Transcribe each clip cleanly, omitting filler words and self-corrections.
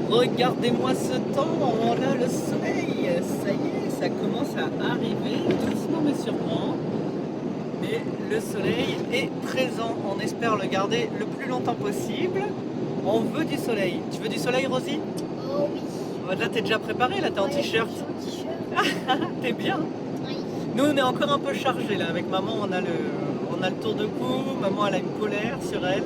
Regardez-moi ce temps, on a le soleil, ça y est, ça commence à arriver, doucement mais sûrement. Mais le soleil est présent, on espère le garder le plus longtemps possible. On veut du soleil. Tu veux du soleil, Rosie? Oh oui. Là, t'es déjà préparée, là, t'es en Ouais, t-shirt. je suis en t-shirt. T'es bien. Oui. Nous, on est encore un peu chargés, là, avec maman, on a le tour de cou, maman, elle a une polaire sur elle.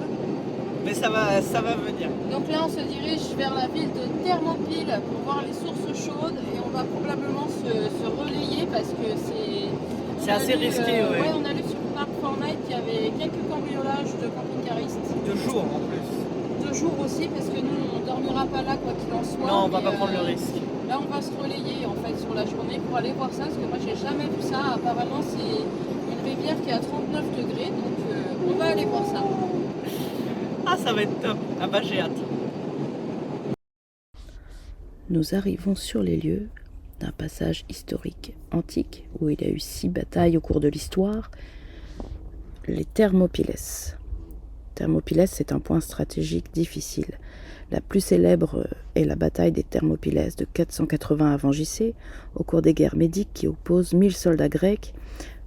Mais ça va venir. Donc là, on se dirige vers la ville de Thermopyles pour voir les sources chaudes et on va probablement se relayer parce que C'est assez risqué, ouais. Ouais, on a lu sur Park Fortnite qu'il y avait quelques cambriolages de camping-caristes. De jour, en plus. De jour aussi, parce que nous, on ne dormira pas là, quoi qu'il en soit. Non, on va mais, pas prendre le risque. Là, on va se relayer, en fait, sur la journée pour aller voir ça, parce que moi, j'ai jamais vu ça. Apparemment, c'est une rivière qui est à 39 degrés, donc on va aller voir ça. Ah, ça va être top. Ah bah, j'ai hâte. Nous arrivons sur les lieux d'un passage historique antique où il y a eu 6 batailles au cours de l'histoire, les Thermopyles. Thermopyles, c'est un point stratégique difficile. La plus célèbre est la bataille des Thermopyles de 480 avant JC, au cours des guerres médiques qui opposent 1000 soldats grecs,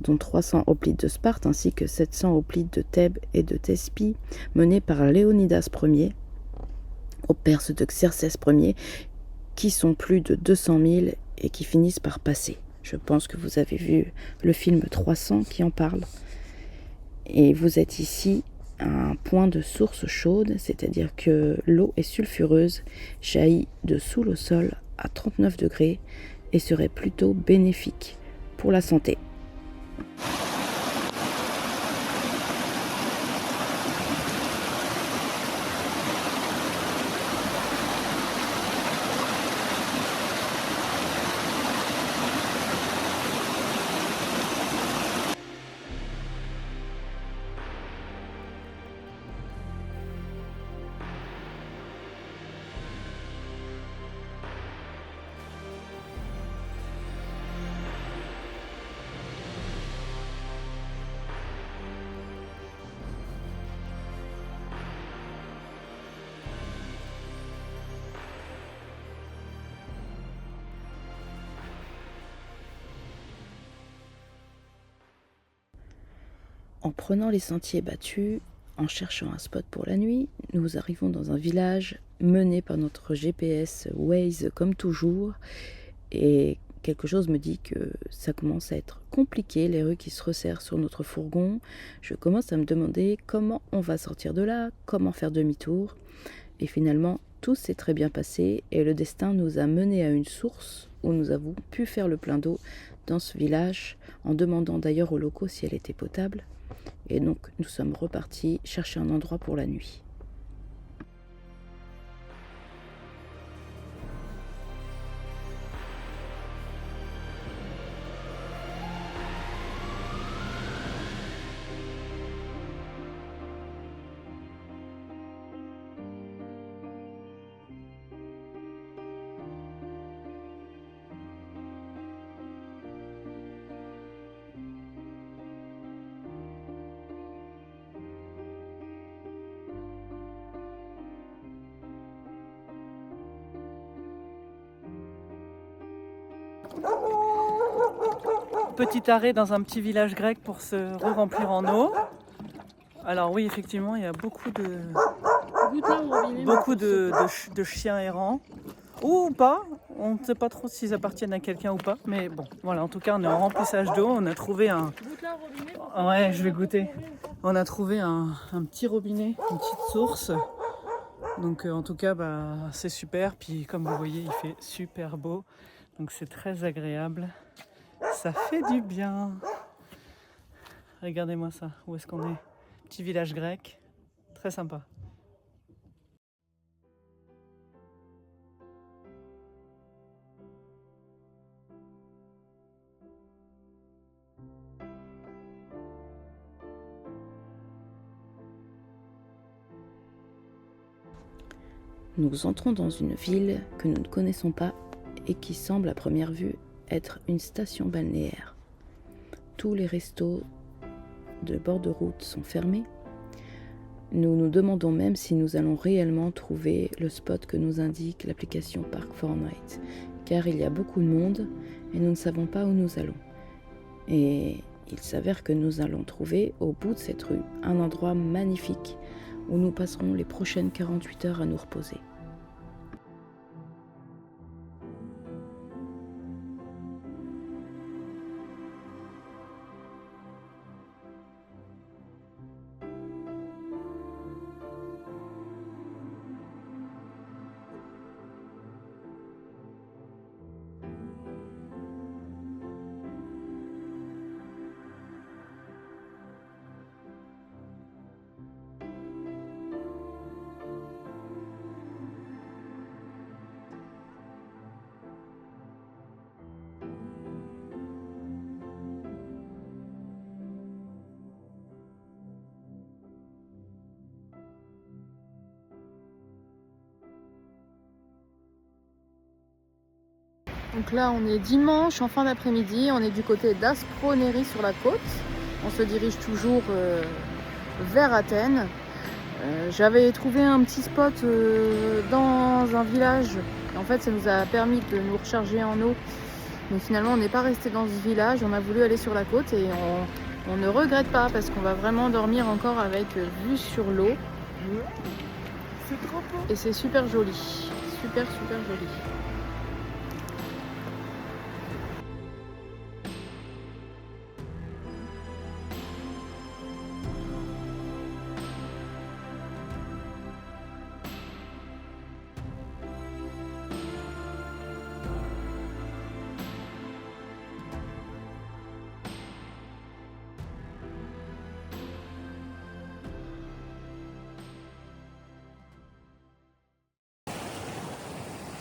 dont 300 hoplites de Sparte ainsi que 700 hoplites de Thèbes et de Thespie, menés par Léonidas Ier, aux Perses de Xerxès Ier, qui sont plus de 200 000 et qui finissent par passer. Je pense que vous avez vu le film 300 qui en parle. Et vous êtes ici à un point de source chaude, c'est-à-dire que l'eau est sulfureuse, jaillit de sous le sol à 39 degrés et serait plutôt bénéfique pour la santé. En prenant les sentiers battus, en cherchant un spot pour la nuit, nous arrivons dans un village mené par notre GPS Waze comme toujours. Et quelque chose me dit que ça commence à être compliqué, les rues qui se resserrent sur notre fourgon. Je commence à me demander comment on va sortir de là, comment faire demi-tour. Et finalement, tout s'est très bien passé et le destin nous a menés à une source où nous avons pu faire le plein d'eau dans ce village, en demandant d'ailleurs aux locaux si elle était potable. Et donc nous sommes repartis chercher un endroit pour la nuit. Petit arrêt dans un petit village grec pour se re-remplir en eau. Alors oui, effectivement, il y a beaucoup de chiens errants. Ou pas, on ne sait pas trop s'ils appartiennent à quelqu'un ou pas. Mais bon, voilà, en tout cas, on est en remplissage d'eau. On a trouvé un... Ouais, je vais goûter. On a trouvé un petit robinet, une petite source. Donc en tout cas, c'est super. Puis comme vous voyez, il fait super beau. Donc c'est très agréable. Ça fait du bien. Regardez-moi ça. Où est-ce qu'on est? Petit village grec. Très sympa. Nous entrons dans une ville que nous ne connaissons pas et qui semble à première vue être une station balnéaire. Tous les restos de bord de route sont fermés. Nous nous demandons même si nous allons réellement trouver le spot que nous indique l'application Park4Night, car il y a beaucoup de monde et nous ne savons pas où nous allons. Et il s'avère que nous allons trouver, au bout de cette rue, un endroit magnifique où nous passerons les prochaines 48 heures à nous reposer. Donc là on est dimanche en fin d'après-midi, on est du côté d'Asproneri sur la côte. On se dirige toujours vers Athènes. J'avais trouvé un petit spot dans un village. En fait ça nous a permis de nous recharger en eau. Mais finalement on n'est pas resté dans ce village, on a voulu aller sur la côte et on ne regrette pas parce qu'on va vraiment dormir encore avec vue sur l'eau. C'est trop beau. Et c'est super joli, super joli.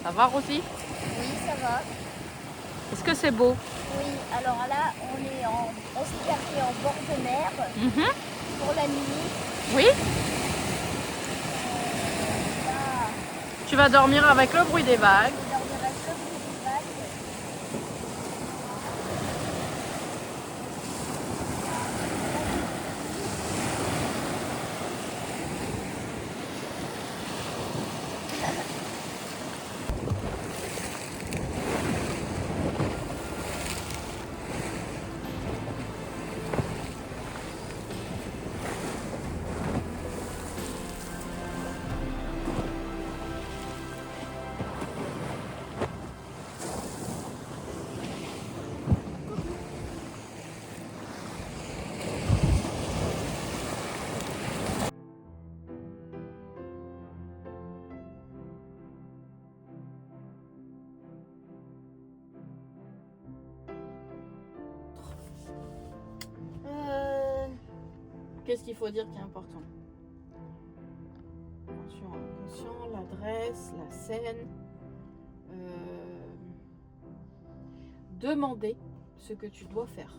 Ça va Rosy? Oui, ça va. Est-ce que c'est beau? Oui, alors là, on s'est garé en bord de mer pour la nuit. Oui? Là, Tu vas dormir avec le bruit des vagues. on dormira sur les vagues. Qu'est-ce qu'il faut dire qui est important? Attention, inconscient, l'adresse, la scène. Demander ce que tu dois faire.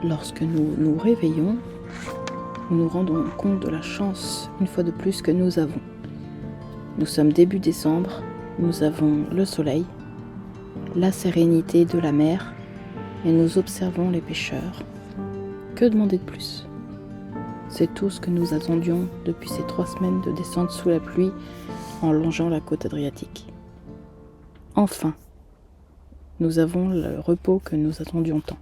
Lorsque nous nous réveillons, nous nous rendons compte de la chance, une fois de plus, que nous avons. Nous sommes début décembre, nous avons le soleil, la sérénité de la mer et nous observons les pêcheurs. Que demander de plus ? C'est tout ce que nous attendions depuis ces 3 semaines de descente sous la pluie en longeant la côte adriatique. Enfin, nous avons le repos que nous attendions tant.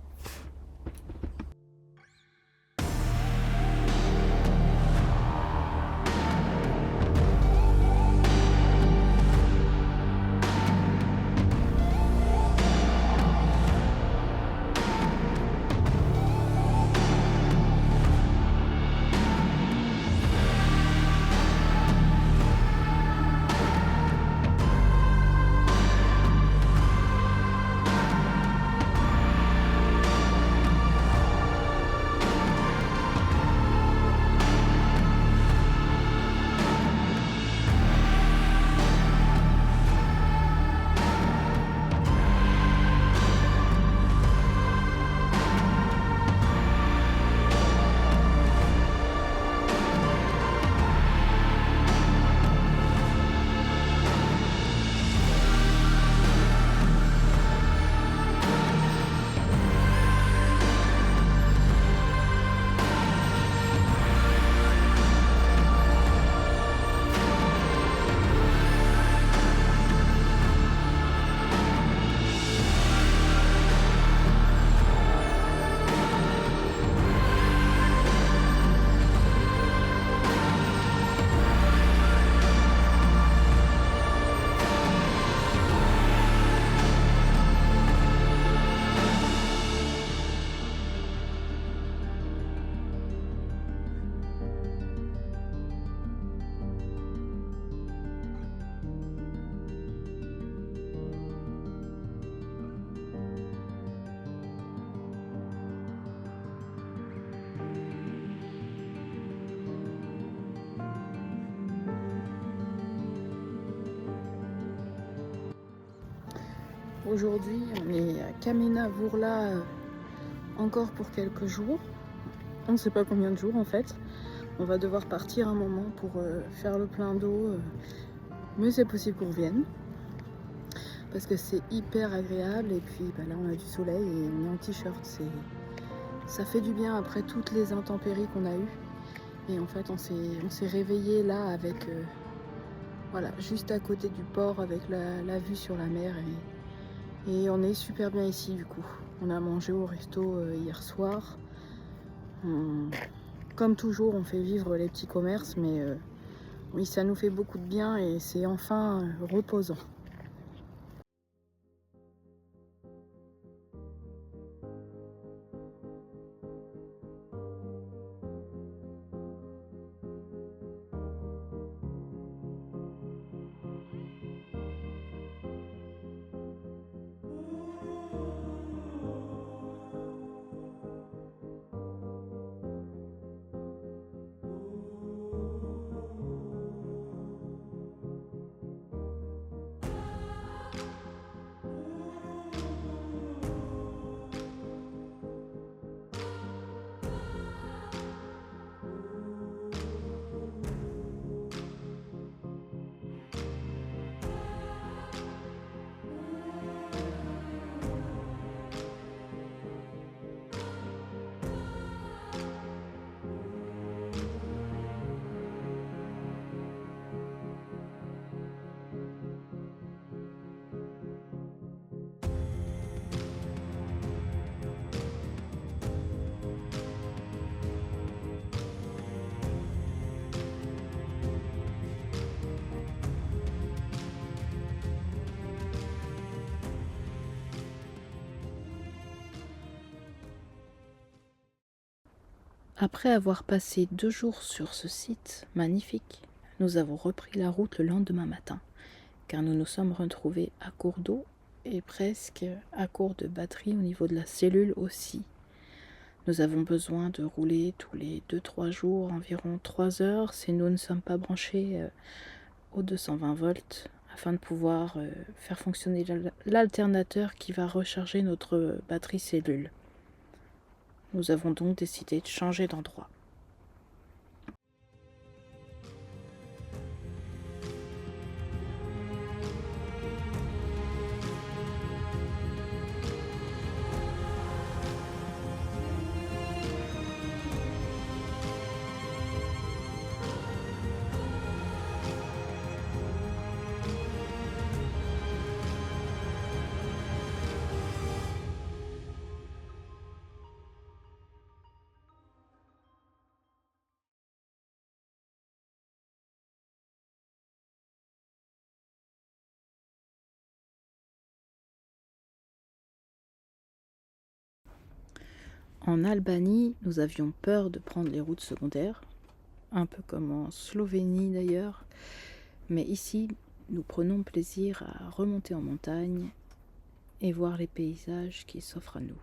Aujourd'hui, on est à Kamena Vourla encore pour quelques jours. On ne sait pas combien de jours en fait. On va devoir partir un moment pour faire le plein d'eau. Mais c'est possible qu'on revienne. Parce que c'est hyper agréable. Et puis là, on a du soleil et on est en t-shirt. Ça fait du bien après toutes les intempéries qu'on a eues. Et en fait, on s'est réveillé là avec... voilà, juste à côté du port avec la vue sur la mer. Et on est super bien ici du coup. On a mangé au resto hier soir. Comme toujours, on fait vivre les petits commerces, mais oui, ça nous fait beaucoup de bien et c'est enfin reposant. Après avoir passé 2 jours sur ce site magnifique, nous avons repris la route le lendemain matin, car nous nous sommes retrouvés à court d'eau et presque à court de batterie au niveau de la cellule aussi. Nous avons besoin de rouler tous les 2-3 jours, environ 3 heures, si nous ne sommes pas branchés aux 220 volts, afin de pouvoir faire fonctionner l'alternateur qui va recharger notre batterie cellule. Nous avons donc décidé de changer d'endroit. En Albanie, nous avions peur de prendre les routes secondaires, un peu comme en Slovénie d'ailleurs, mais ici, nous prenons plaisir à remonter en montagne et voir les paysages qui s'offrent à nous.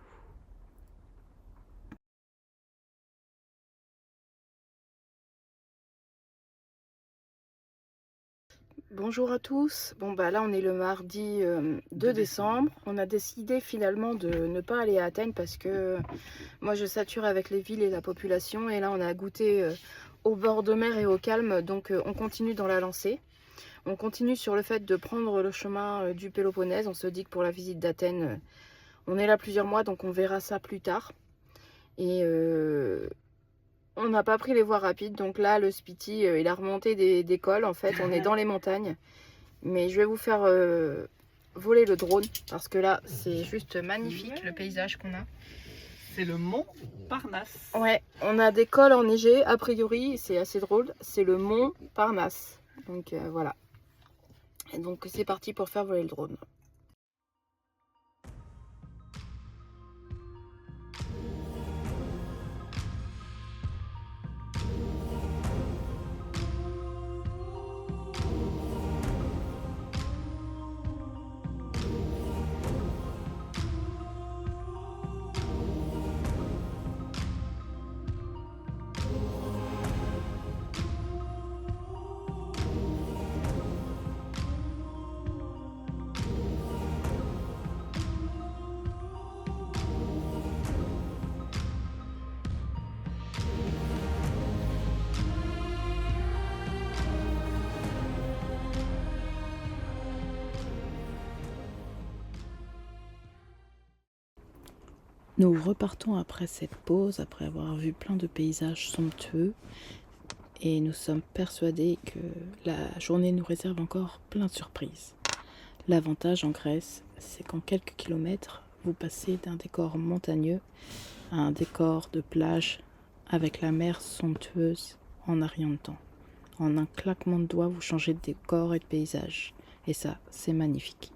Bonjour à tous, bon bah là on est le mardi 2 décembre, on a décidé finalement de ne pas aller à Athènes parce que moi je sature avec les villes et la population et là on a goûté au bord de mer et au calme, donc on continue dans la lancée. On continue sur le fait de prendre le chemin du Péloponnèse, on se dit que pour la visite d'Athènes on est là plusieurs mois donc on verra ça plus tard. Et on n'a pas pris les voies rapides, donc là le Spiti il a remonté des cols, en fait on est dans les montagnes. Mais je vais vous faire voler le drone parce que là c'est juste magnifique le paysage qu'on a. C'est le mont Parnasse. Ouais, on a des cols enneigés, a priori c'est assez drôle, c'est le mont Parnasse. Donc voilà. Et donc c'est parti pour faire voler le drone. Nous repartons après cette pause, après avoir vu plein de paysages somptueux, et nous sommes persuadés que la journée nous réserve encore plein de surprises. L'avantage en Grèce, c'est qu'en quelques kilomètres, vous passez d'un décor montagneux à un décor de plage avec la mer somptueuse en un rien de temps. En un claquement de doigts, vous changez de décor et de paysage, et ça, c'est magnifique.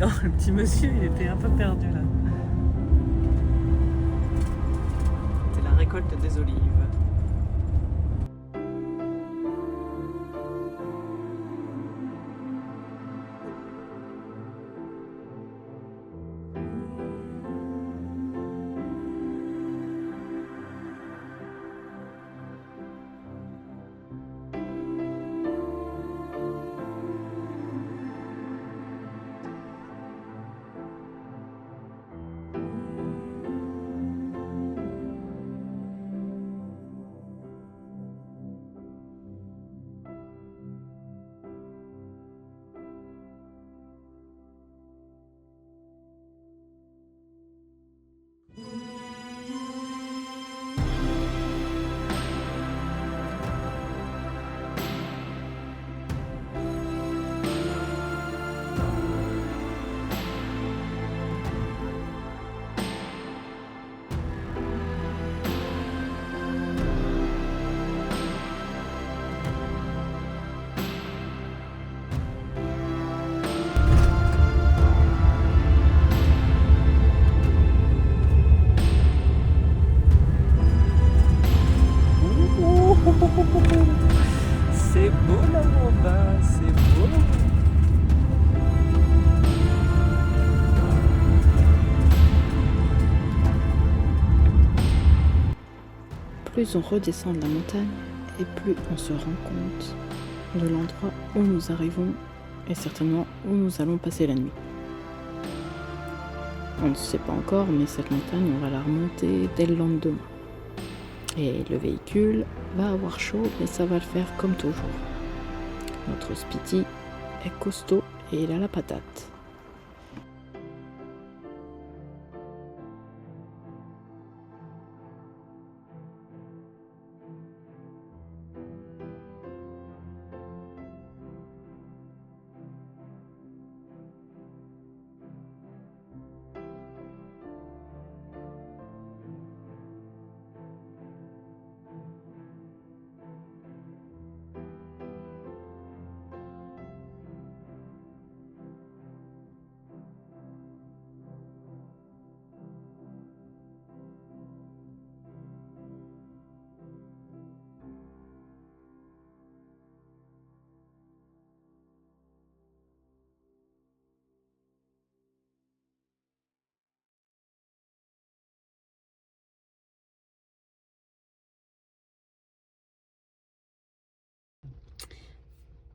Oh, le petit monsieur, il était un peu perdu là. C'est la récolte des olives. C'est beau là en bas, c'est beau. Plus on redescend de la montagne et plus on se rend compte de l'endroit où nous arrivons et certainement où nous allons passer la nuit. On ne sait pas encore, mais cette montagne, on va la remonter dès le lendemain. Et le véhicule va avoir chaud, mais ça va le faire comme toujours. Notre Spiti est costaud et il a la patate.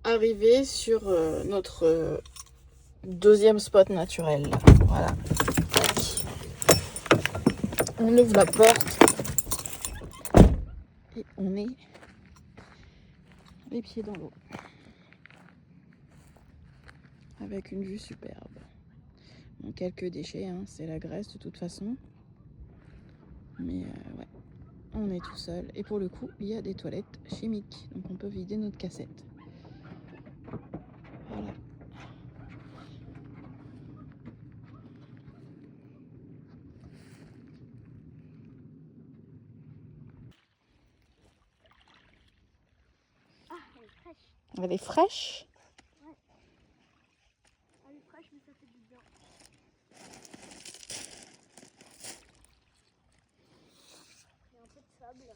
Arrivé sur notre deuxième spot naturel. Voilà. On ouvre la porte et on est les pieds dans l'eau. Avec une vue superbe. Bon, quelques déchets, hein, c'est la Grèce de toute façon. Mais ouais, on est tout seul. Et pour le coup, il y a des toilettes chimiques. Donc on peut vider notre cassette. Voilà. Ah, elle est fraîche. Elle est fraîche. Elle est fraîche, mais ça fait du bien. Il y a un peu de sable.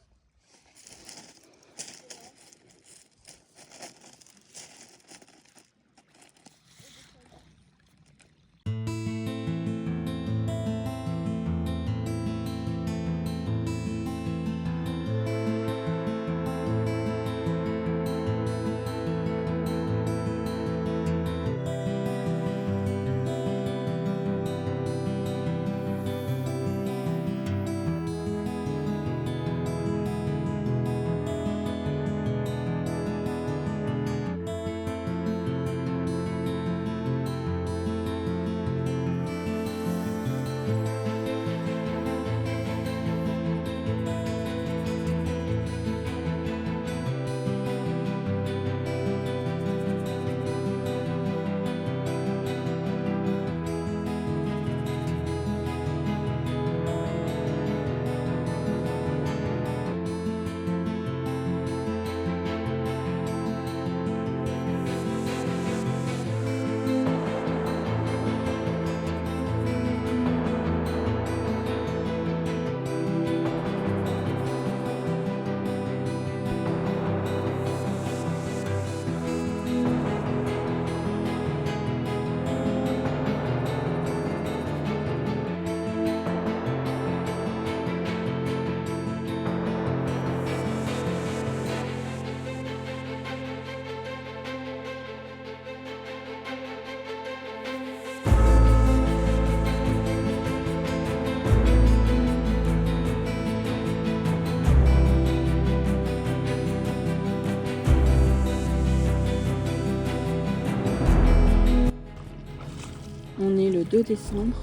On est le 2 décembre,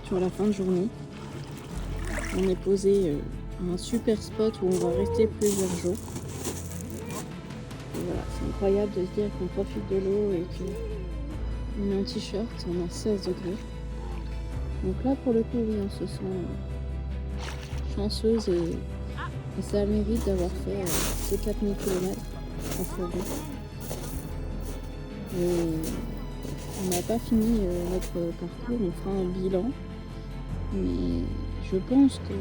sur la fin de journée. On est posé à un super spot où on va rester plusieurs jours. Et voilà, c'est incroyable de se dire qu'on profite de l'eau et qu'on est en t-shirt, on a 16 degrés. Donc là, pour le coup, oui, on se sent chanceuse et ça mérite d'avoir fait ces 4000 km en forêt. On n'a pas fini notre parcours, on fera un bilan, mais je pense que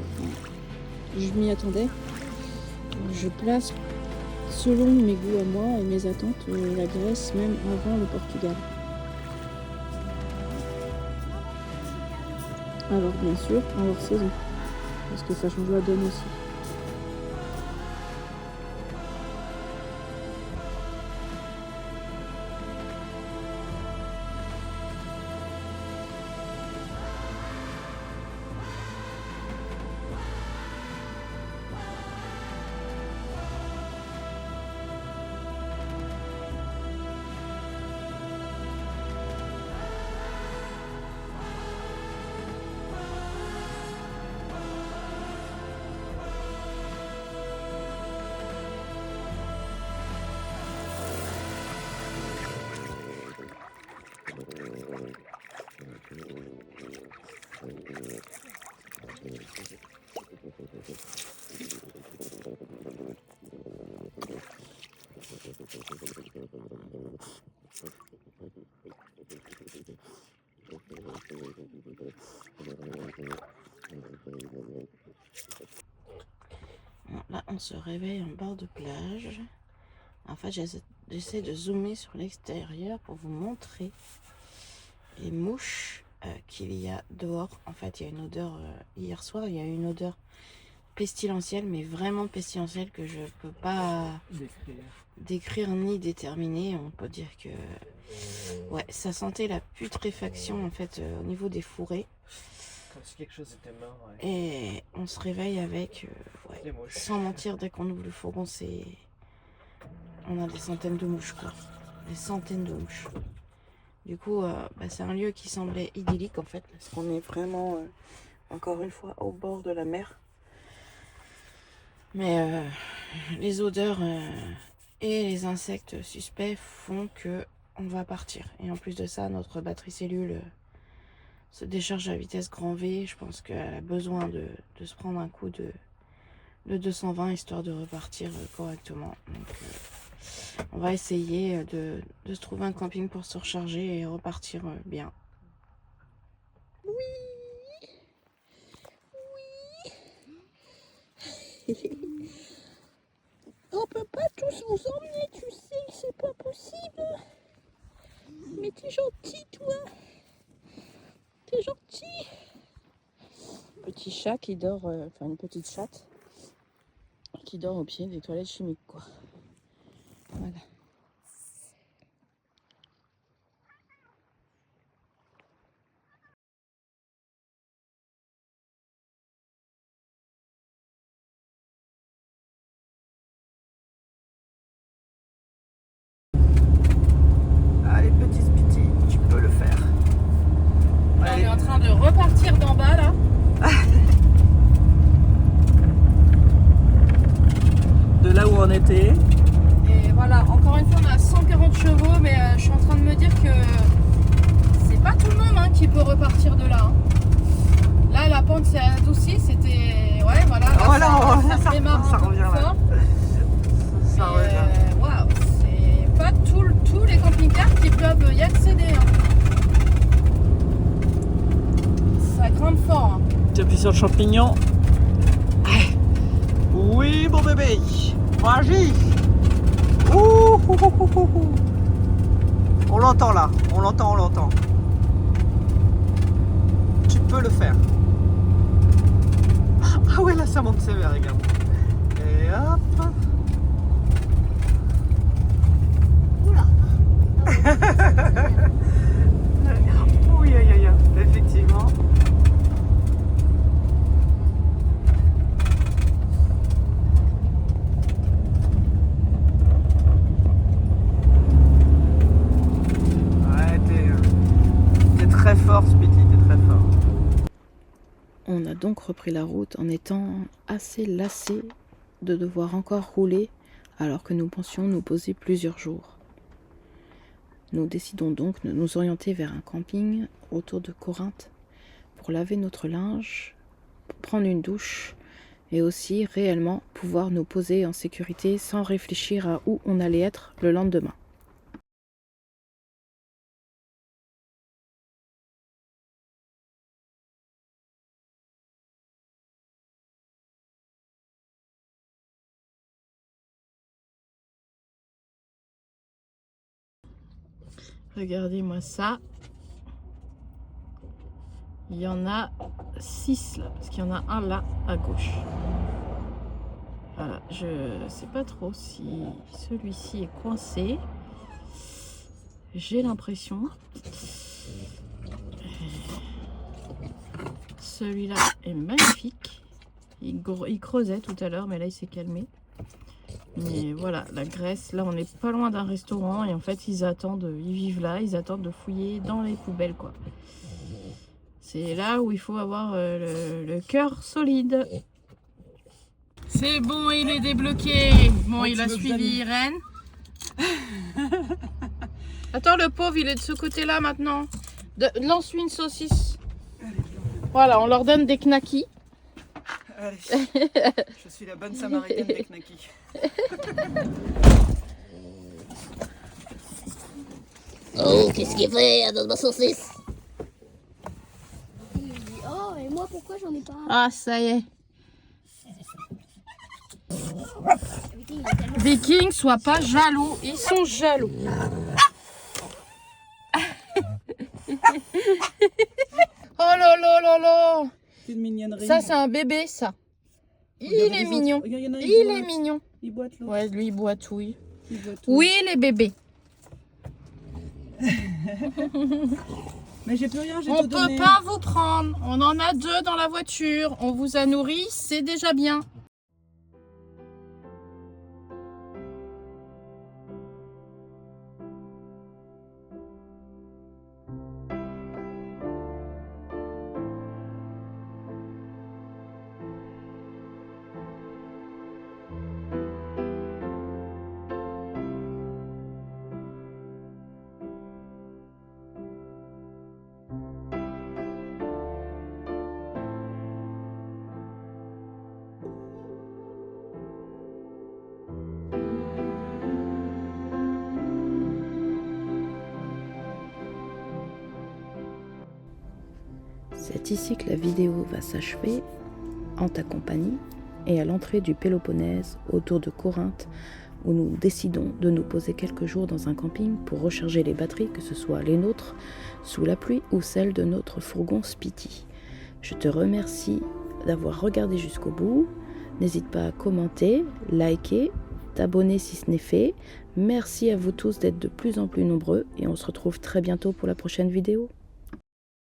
je m'y attendais. Je place, selon mes goûts à moi et mes attentes, la Grèce même avant le Portugal. Alors bien sûr, en hors saison, parce que ça change la donne aussi. Bon, là, on se réveille en bord de plage. En fait, j'essaie de zoomer sur l'extérieur pour vous montrer les mouches qu'il y a dehors. En fait, il y a une odeur, hier soir, il y a eu une odeur pestilentielle, mais vraiment pestilentielle, que je peux pas décrire ni déterminer. On peut dire que ouais, ça sentait la putréfaction en fait au niveau des fourrés. Comme si quelque chose était mort. Ouais. Et on se réveille avec, ouais, sans mentir, dès qu'on ouvre le fourgon, on a des centaines de mouches, quoi. Des centaines de mouches. Du coup, c'est un lieu qui semblait idyllique en fait, parce qu'on est vraiment, encore une fois, au bord de la mer. Mais les odeurs et les insectes suspects font que on va partir. Et en plus de ça, notre batterie cellule se décharge à vitesse grand V. Je pense qu'elle a besoin de se prendre un coup de 220 histoire de repartir correctement. Donc on va essayer de se trouver un camping pour se recharger et repartir bien. Oui. On peut pas tous vous emmener, tu sais, c'est pas possible. Mais t'es gentil, toi. T'es gentil. Petit chat qui dort, enfin une petite chatte qui dort au pied des toilettes chimiques, quoi. Voilà. Allez, petit Spiti, tu peux le faire. Là, on est en train de repartir d'en bas là. De là où on était. Et voilà, encore une fois on a 140 chevaux, mais je suis en train de me dire que c'est pas tout le monde qui peut repartir de là. Là la pente s'est adoucie, c'était... Ouais voilà, là, Voilà, ça démarre ça un peu revient plus là. fort. Ça revient. Waouh, c'est pas tous les camping-cars qui peuvent y accéder. Ça grimpe fort. Tu appuies sur le champignon. Oui, mon bébé. Magie. Ouh, ouh, ouh, ouh, ouh. On l'entend là. On l'entend. Tu peux le faire. Ah ouais, là ça monte sévère, regarde. Et hop. Oula. Oui, effectivement. Ouais, t'es très fort, Spiti, t'es très fort. On a donc repris la route en étant assez lassés de devoir encore rouler alors que nous pensions nous poser plusieurs jours. Nous décidons donc de nous orienter vers un camping autour de Corinthe pour laver notre linge, pour prendre une douche et aussi réellement pouvoir nous poser en sécurité sans réfléchir à où on allait être le lendemain. Regardez-moi ça. Il y en a 6 là, parce qu'il y en a un là à gauche. Voilà, je sais pas trop si celui-ci est coincé. J'ai l'impression. Celui-là est magnifique. Il creusait tout à l'heure, mais là il s'est calmé. Mais voilà, la Grèce, là on n'est pas loin d'un restaurant et en fait ils vivent là, ils attendent de fouiller dans les poubelles quoi. C'est là où il faut avoir le cœur solide. C'est bon, il est débloqué. Bon, il a suivi Irène. Attends, le pauvre, il est de ce côté-là maintenant. Lance-lui une saucisse. Voilà, on leur donne des knackis. Allez, je suis la bonne samaritaine des knackis. Oh, qu'est-ce qu'il fait dans ma saucisse? et moi pourquoi j'en ai pas? Ah, ça y est. Viking, il est tellement- Viking, sois pas jaloux. Ils sont jaloux. Oh là là là là. C'est une mignonnerie. Ça, c'est un bébé, ça. Il Regardez est les mignon. autres. Regarde, y en a, Il boite. est mignon. Il boite l'autre. Ouais, lui, il boite, oui. Il boite, Oui, les bébés. Mais j'ai plus rien, j'ai On tout peut donné. pas vous prendre. On en a 2 dans la voiture. On vous a nourri, c'est déjà bien. C'est ici que la vidéo va s'achever, en ta compagnie, et à l'entrée du Péloponnèse, autour de Corinthe, où nous décidons de nous poser quelques jours dans un camping pour recharger les batteries, que ce soit les nôtres, sous la pluie ou celles de notre fourgon Spiti. Je te remercie d'avoir regardé jusqu'au bout. N'hésite pas à commenter, liker, t'abonner si ce n'est fait. Merci à vous tous d'être de plus en plus nombreux et on se retrouve très bientôt pour la prochaine vidéo.